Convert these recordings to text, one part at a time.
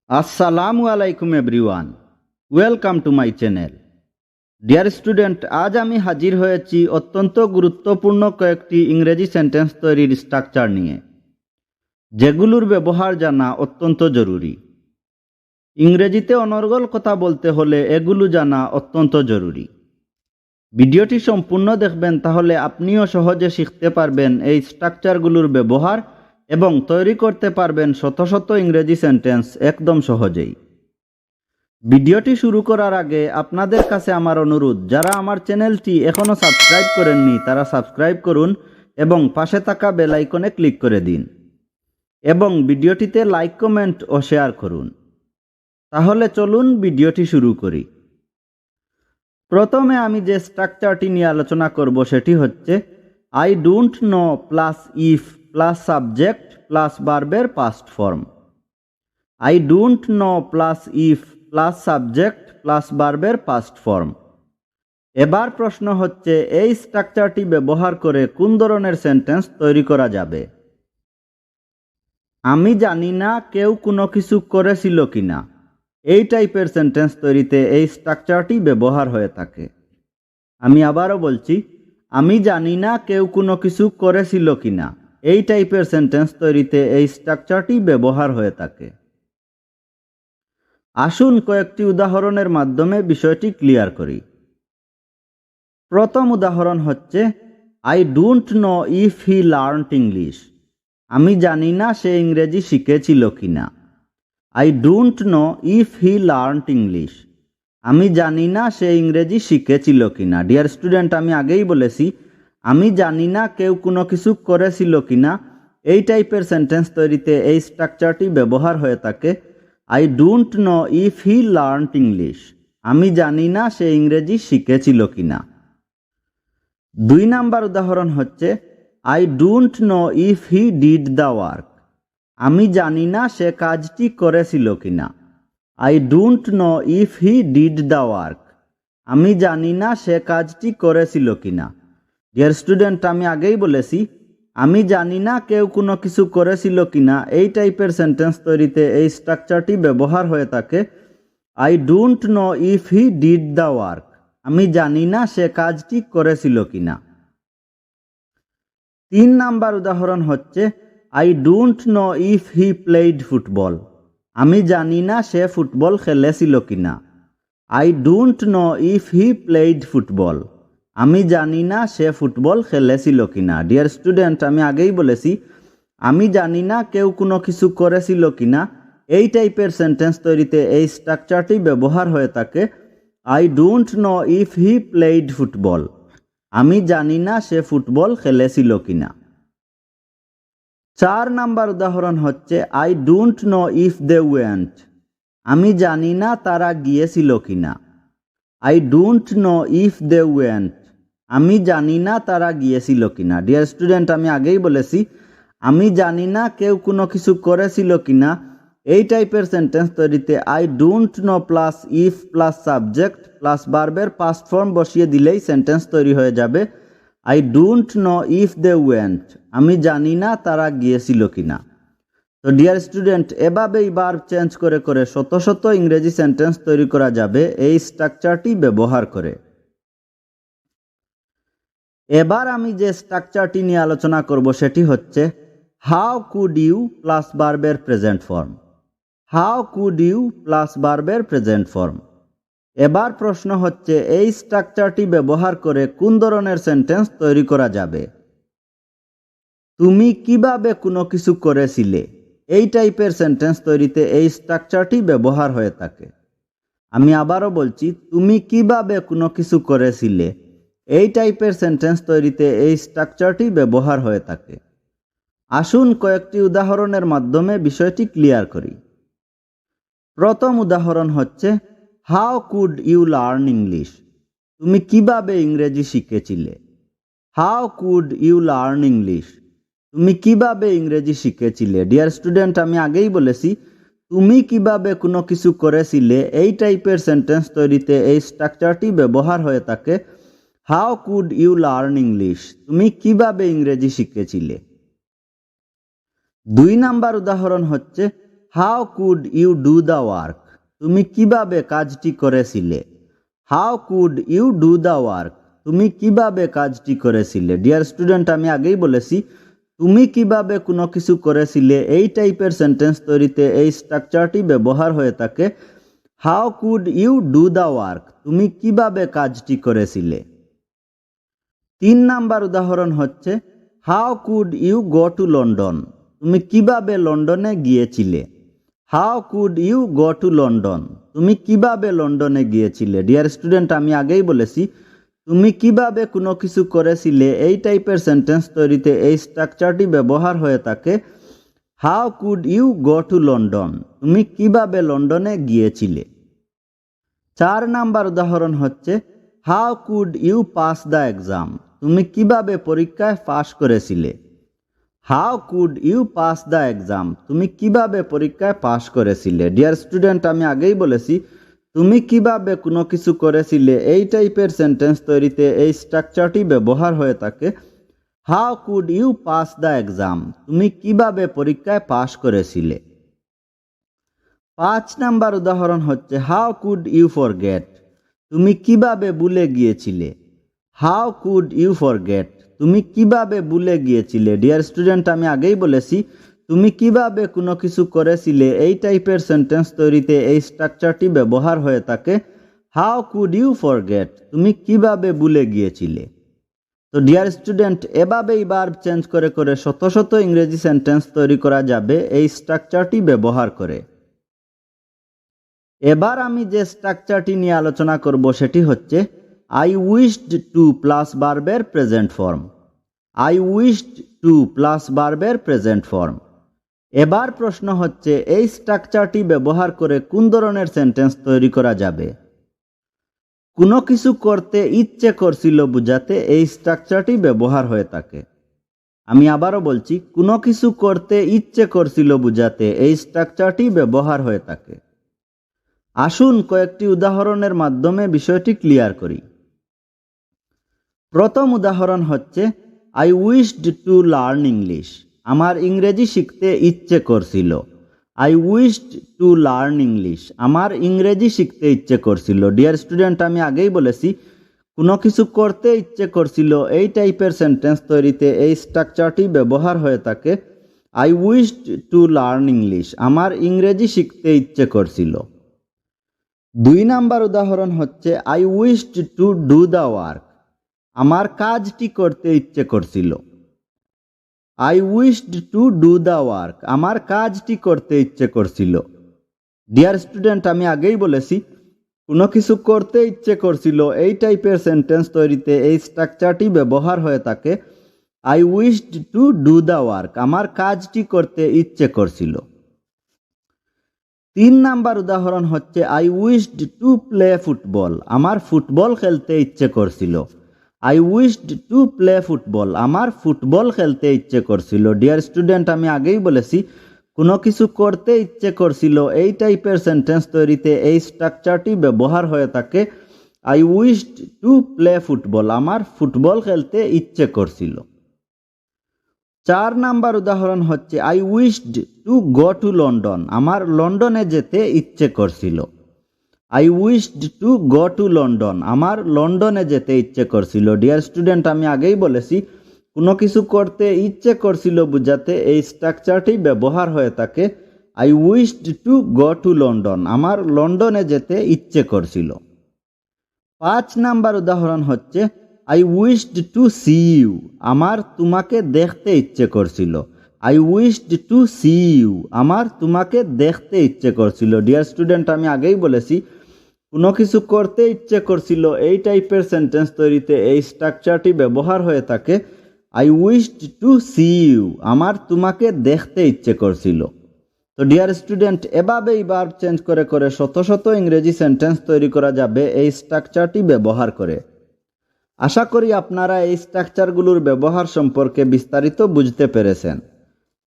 আসসালামু আলাইকুম everyone, welcome to my channel. Dear student, আজ আমি হাজির হয়েছি অত্যন্ত গুরুত্বপূর্ণ কয়েকটি ইংরেজি সেন্টেন্স তৈরির স্ট্রাকচার নিয়ে, যেগুলোর ব্যবহার জানা অত্যন্ত জরুরি। ইংরেজিতে অনর্গল কথা বলতে হলে এগুলো জানা অত্যন্ত জরুরি। ভিডিওটি সম্পূর্ণ দেখবেন, তাহলে আপনিও সহজে শিখতে পারবেন এই স্ট্রাকচারগুলোর ব্যবহার এবং তৈরি করতে পারবেন শত শত ইংরেজি সেন্টেন্স একদম সহজেই। ভিডিওটি শুরু করার আগে আপনাদের কাছে আমার অনুরোধ, যারা আমার চ্যানেলটি এখনও সাবস্ক্রাইব করেননি তারা সাবস্ক্রাইব করুন এবং পাশে থাকা বেল আইকনে ক্লিক করে দিন এবং ভিডিওটিতে লাইক, কমেন্ট ও শেয়ার করুন। তাহলে চলুন ভিডিওটি শুরু করি। প্রথমে আমি যে স্ট্রাকচারটি নিয়ে আলোচনা করব সেটি হচ্ছে I don't know plus if plus subject plus ভার্বের past form. I don't know plus if plus subject plus ভার্বের পাস্ট ফর্ম। এবার প্রশ্ন হচ্ছে, এই স্ট্রাকচারটি ব্যবহার করে কোন ধরনের সেন্টেন্স তৈরি করা যাবে? আমি জানি না কেউ কোনো কিছু করেছিল কিনা, এই টাইপের সেন্টেন্স তৈরিতে এই স্ট্রাকচারটি ব্যবহার হয়ে থাকে। আমি আবারও বলছি, আমি জানি না কেউ কোনো কিছু করেছিল কিনা, এই টাইপের সেন্টেন্স তৈরিতে এই স্ট্রাকচারটি ব্যবহার হয়ে থাকে। আসুন কয়েকটি উদাহরণের মাধ্যমে বিষয়টি ক্লিয়ার করি। প্রথম উদাহরণ হচ্ছে, I don't know if he learned English. আমি জানি না সে ইংরেজি শিখেছিল কিনা। I don't know if he learned English. আমি জানি না সে ইংরেজি শিখেছিল কিনা। ডিয়ার স্টুডেন্ট, আমি আগেই বলেছি, আমি জানি না কেউ কোনো কিছু করেছিল কিনা, এই টাইপের সেন্টেন্স তৈরিতে এই স্ট্রাকচারটি ব্যবহার হয়ে থাকে। I don't know if he learned English. আমি জানি না সে ইংরেজি শিখেছিল কিনা। দুই নাম্বার উদাহরণ হচ্ছে, I don't know if he did the work. আমি জানি না সে কাজটি করেছিল কিনা। I don't know if he did the work. আমি জানি না সে কাজটি করেছিল কিনা। ডিয়ার স্টুডেন্ট, আমি আগেই বলেছি, আমি জানি না কেউ কোনো কিছু করেছিল কিনা, এই টাইপের সেন্টেন্স তৈরিতে এই স্ট্রাকচারটি ব্যবহার হয়ে থাকে। I don't know if he did the work. আমি জানি না সে কাজটি করেছিল কিনা। তিন নাম্বার উদাহরণ হচ্ছে, I don't know if he played football. আমি জানি না সে ফুটবল খেলেছিল কিনা। I don't know if he played football. আমি জানি না সে ফুটবল খেলেছিল কিনা। ডিয়ার স্টুডেন্ট, আমি আগেই বলেছি, আমি জানি না কেউ কোনো কিছু করেছিল কিনা, এই টাইপের সেন্টেন্স তৈরিতে এই স্ট্রাকচারটি ব্যবহার হয়ে থাকে। I don't know if he played football. আমি জানি না সে ফুটবল খেলেছিল কিনা। চার নাম্বার উদাহরণ হচ্ছে, I don't know if they went. আমি জানি না তারা গিয়েছিল কিনা। I don't know if they went. আমি জানি না তারা গিয়েছিল কিনা। ডিয়ার স্টুডেন্ট, আমি আগেই বলেছি, আমি জানি না কেউ কোনো কিছু করেছিল কিনা, এই টাইপের সেন্টেন্স তৈরিতে I don't know plus if plus subject plus ভার্বের পাস্ট ফর্ম বসিয়ে দিলেই সেন্টেন্স তৈরি হয়ে যাবে। I don't know if they went. আমি জানি না তারা গিয়েছিল কিনা। তো ডিয়ার স্টুডেন্ট, এভাবেই ভার্ব চেঞ্জ করে করে শত শত ইংরেজি সেন্টেন্স তৈরি করা যাবে এই স্ট্রাকচারটি ব্যবহার করে। এবার আমি যে স্ট্রাকচারটি নিয়ে আলোচনা করব সেটি হচ্ছে হাউ কুড ইউ প্লাস ভার্বের present form. How could you plus ভার্বের প্রেজেন্ট ফর্ম। এবার প্রশ্ন হচ্ছে, এই স্ট্রাকচারটি ব্যবহার করে কোন ধরনের সেন্টেন্স তৈরি করা যাবে? তুমি কিভাবে কোনো কিছু করেছিলে, এই টাইপের সেন্টেন্স তৈরিতে এই স্ট্রাকচারটি ব্যবহার হয়ে থাকে। আমি আবারও বলছি, তুমি কিভাবে কোনো কিছু করেছিলে, এই টাইপের সেন্টেন্স তৈরিতে এই স্ট্রাকচারটি ব্যবহার হয়ে থাকে। আসুন কয়েকটি উদাহরণের মাধ্যমে বিষয়টি ক্লিয়ার করি। প্রথম উদাহরণ হচ্ছে, how could you learn English. তুমি কিভাবে ইংরেজি শিখেছিলে। How could you learn English. তুমি কিভাবে ইংরেজি শিখেছিলে। ডিয়ার স্টুডেন্ট, আমি আগেই বলেছি, তুমি কিভাবে কোনো কিছু করেছিলে, এই টাইপের সেন্টেন্স তৈরিতে এই স্ট্রাকচারটি ব্যবহার হয়ে থাকে। How could you learn English. তুমি কিভাবে ইংরেজি শিখেছিলে। দুই নাম্বার উদাহরণ হচ্ছে, how could you do the work? তুমি কিভাবে কাজটি করেছিলে? How could you do the work? তুমি কিভাবে কাজটি করেছিলে? ডিয়ার স্টুডেন্ট, আমি আগেই বলেছি তুমি কিভাবে কোনো কিছু করেছিলে এই টাইপের সেন্টেন্স তৈরিতে এই স্ট্রাকচারটি ব্যবহার হয়ে থাকে। How could you do the work? তুমি কিভাবে কাজটি করেছিলে। 3 নাম্বার উদাহরণ হচ্ছে how could you go to London? তুমি কিভাবে লন্ডনে গিয়েছিলে? How could you go to London? তুমি কিভাবে লন্ডনে গিয়েছিলে? ডিয়ার স্টুডেন্ট, আমি আগেই বলেছি তুমি কিভাবে কোনো কিছু করেছিলে এই টাইপের সেন্টেন্স তৈরিতে এই স্ট্রাকচারটি ব্যবহার হয়ে থাকে। How could you go to London? তুমি কিভাবে লন্ডনে গিয়েছিলে। 4 নাম্বার উদাহরণ হচ্ছে how could you pass the exam? তুমি কিভাবে পরীক্ষায় পাস করেছিলে? How could you pass the exam? তুমি কিভাবে পরীক্ষায় পাস করেছিলে। ডিয়ার স্টুডেন্ট, আমি আগেই বলেছি তুমি কিভাবে কোনো কিছু করেছিলে এই টাইপের সেন্টেন্স তৈরিতে এই স্ট্রাকচারটি ব্যবহার হয়ে থাকে। How could you pass the exam? তুমি কিভাবে পরীক্ষায় পাস করেছিলে। 5 নাম্বার উদাহরণ হচ্ছে হাউ কুড ইউ ফরগেট? তুমি কিভাবে ভুলে গিয়েছিলে? How could you forget? তুমি কিভাবে ভুলে গিয়েছিলে। ডিয়ার স্টুডেন্ট, আমি আগেই বলেছি তুমি কিভাবে কোনো কিছু করেছিলে এই টাইপের সেন্টেন্স তৈরিতে এই স্ট্রাকচারটি ব্যবহার হয়ে থাকে। How could you forget? তুমি কিভাবে ভুলে গিয়েছিলে। তো ডিয়ার স্টুডেন্ট, এভাবেই ভার্ব চেঞ্জ করে করে শত শত ইংরেজি সেন্টেন্স তৈরি করা যাবে এই স্ট্রাকচারটি ব্যবহার করে। এবার আমি যে স্ট্রাকচারটি নিয়ে আলোচনা করব সেটি হচ্ছে আই উইশড টু প্লাস ভার্বের present form. I wished to plus ভার্বের প্রেজেন্ট ফর্ম। এবার প্রশ্ন হচ্ছে এই স্ট্রাকচারটি ব্যবহার করে কোন ধরনের সেন্টেন্স তৈরি করা যাবে। কোনো কিছু করতে ইচ্ছে করছিল বোঝাতে এই স্ট্রাকচারটি ব্যবহার হয়ে থাকে। আমি আবারও বলছি, কোনো কিছু করতে ইচ্ছে করছিল বোঝাতে এই স্ট্রাকচারটি ব্যবহার হয়ে থাকে। আসুন কয়েকটি উদাহরণের মাধ্যমে বিষয়টি ক্লিয়ার করি। প্রথম উদাহরণ হচ্ছে I wished to learn English. আমার ইংরেজি শিখতে ইচ্ছে করছিল। I wished to learn English. আমার ইংরেজি শিখতে ইচ্ছে করছিল। ডিয়ার স্টুডেন্ট, আমি আগেই বলেছি কোনো কিছু করতে ইচ্ছে করছিল এই টাইপের সেন্টেন্স তৈরিতে এই স্ট্রাকচারটি ব্যবহার হয়ে থাকে। I wished to learn English. আমার ইংরেজি শিখতে ইচ্ছে করছিল। 2 নাম্বার উদাহরণ হচ্ছে I wished to do the work. আমার কাজটি করতে ইচ্ছে করছিল। I wished to do the work. আমার কাজটি করতে ইচ্ছে করছিল। ডিয়ার স্টুডেন্ট, আমি আগেই বলেছি কোনো কিছু করতে ইচ্ছে করছিল এই টাইপের সেন্টেন্স তৈরিতে এই স্ট্রাকচারটি ব্যবহার হয়ে থাকে। I wished to do the work. আমার কাজটি করতে ইচ্ছে করছিল। 3 নাম্বার উদাহরণ হচ্ছে I wished to play football. আমার ফুটবল খেলতে ইচ্ছে করছিল। I wished to play football. আমার ফুটবল খেলতে ইচ্ছে করছিল। ডিয়ার স্টুডেন্ট, আমি আগেই বলেছি কোনো কিছু করতে ইচ্ছে করছিল এই টাইপের সেন্টেন্স তৈরিতে এই স্ট্রাকচারটি ব্যবহার হয়ে থাকে। I wished to play football. আমার ফুটবল খেলতে ইচ্ছে করছিল। 4 নাম্বার উদাহরণ হচ্ছে I wished to go to London. আমার লন্ডনে যেতে ইচ্ছে করছিল। I wished to go to London. আমার লন্ডনে যেতে ইচ্ছে করছিল। ডিয়ার স্টুডেন্ট, আমি আগেই বলেছি কোনো কিছু করতে ইচ্ছে করছিল বোঝাতে এই স্ট্রাকচারটি ব্যবহার হয়ে থাকে। I wished to go to London. আমার লন্ডনে যেতে ইচ্ছে করছিল। 5 নাম্বার উদাহরণ হচ্ছে I wished to see you. আমার তোমাকে দেখতে ইচ্ছে করছিল। I wished to see you. আমার তোমাকে দেখতে ইচ্ছে করছিল। ডিয়ার স্টুডেন্ট, আমি আগেই বলেছি কোনো কিছু করতে ইচ্ছে করছিল এই টাইপের সেন্টেন্স তৈরিতে এই স্ট্রাকচারটি ব্যবহার হয়ে থাকে। I wished to see you. আমার তোমাকে দেখতে ইচ্ছে করছিল। তো ডিয়ার স্টুডেন্ট, এভাবেই ভার্ব চেঞ্জ করে করে শত শত ইংরেজি সেন্টেন্স তৈরি করা যাবে এই স্ট্রাকচারটি ব্যবহার করে। আশা করি আপনারা এই স্ট্রাকচারগুলোর ব্যবহার সম্পর্কে বিস্তারিত বুঝতে পেরেছেন।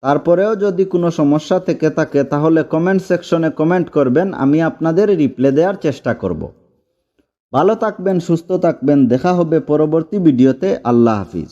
তারপরেও যদি কোনো সমস্যা থেকে থাকে তাহলে কমেন্ট সেকশনে কমেন্ট করবেন, আমি আপনাদের রিপ্লাই দেওয়ার চেষ্টা করব। ভালো থাকবেন, সুস্থ থাকবেন। দেখা হবে পরবর্তী ভিডিওতে। আল্লাহ হাফিজ।